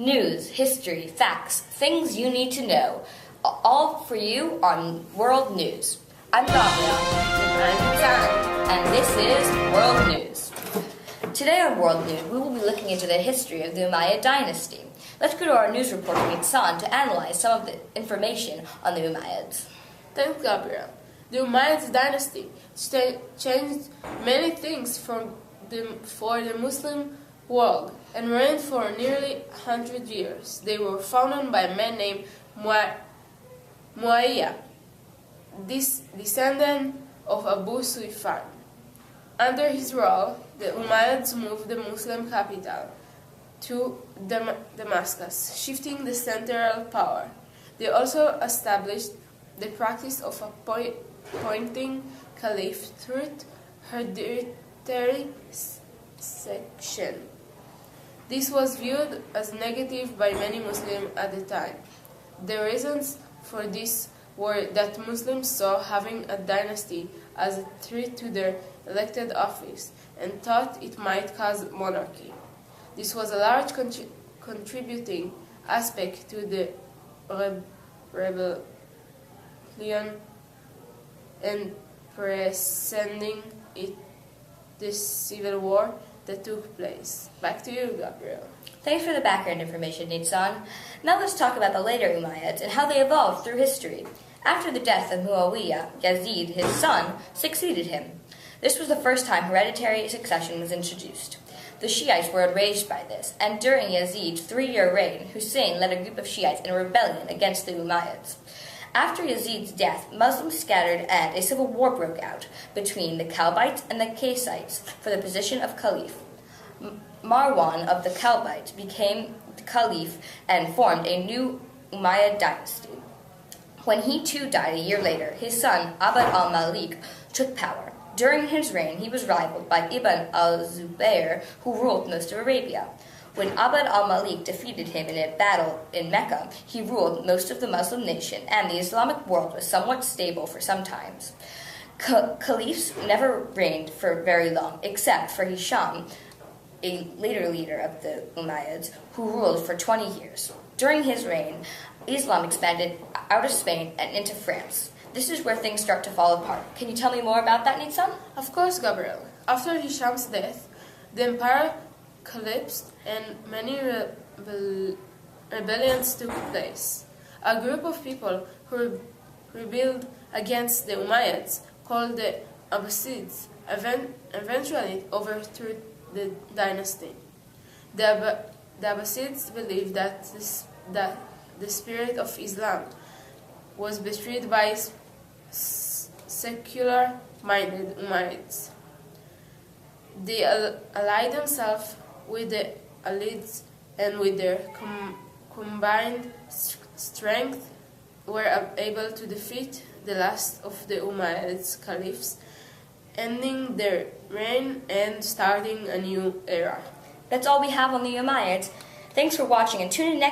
News, history, facts, things you need to know. All for you on World News. I'm Gabriel. And I'm Zan. And this is World News. Today on World News, we will be looking into the history of the Umayyad dynasty. Let's go to our news reporter, Nitsan, to analyze some of the information on the Umayyads. Thanks, Gabriel. The Umayyads dynasty changed many things for the Muslim world and reigned for nearly 100 years. They were founded by a man named Umayyad, descendant of Abu Sufyan. Under his rule, the Umayyads moved the Muslim capital to Damascus, shifting the central power. They also established the practice of appointing caliph through hereditary succession. This was viewed as negative by many Muslims at the time. The reasons for this were that Muslims saw having a dynasty as a threat to their elected office and thought it might cause monarchy. This was a large contributing aspect to the rebellion and preceding it, the civil war that took place. Back to you, Gabriel. Thanks for the background information, Nitsan. Now let's talk about the later Umayyads and how they evolved through history. After the death of Muawiyah, Yazid, his son, succeeded him. This was the first time hereditary succession was introduced. The Shiites were enraged by this, and during Yazid's 3-year reign, Hussein led a group of Shiites in a rebellion against the Umayyads. After Yazid's death, Muslims scattered and a civil war broke out between the Kalbites and the Qaysites for the position of caliph. Marwan of the Kalbites became caliph and formed a new Umayyad dynasty. When he too died a year later, his son Abd al-Malik took power. During his reign, he was rivaled by Ibn al-Zubayr, who ruled most of Arabia. When Abd al-Malik defeated him in a battle in Mecca, he ruled most of the Muslim nation, and the Islamic world was somewhat stable for some times. Caliphs never reigned for very long, except for Hisham, a later leader of the Umayyads, who ruled for 20 years. During his reign, Islam expanded out of Spain and into France. This is where things start to fall apart. Can you tell me more about that, Nitsan? Of course, Gabriel. After Hisham's death, the empire collapsed and many rebellions took place. A group of people who rebelled against the Umayyads, called the Abbasids, eventually overthrew the dynasty. The Abbasids believed that the spirit of Islam was betrayed by secular-minded Umayyads. They allied themselves with the elites and with their combined strength were able to defeat the last of the Umayyad caliphs, ending their reign and starting a new era. That's all we have on the Umayyads. Thanks for watching and tune in next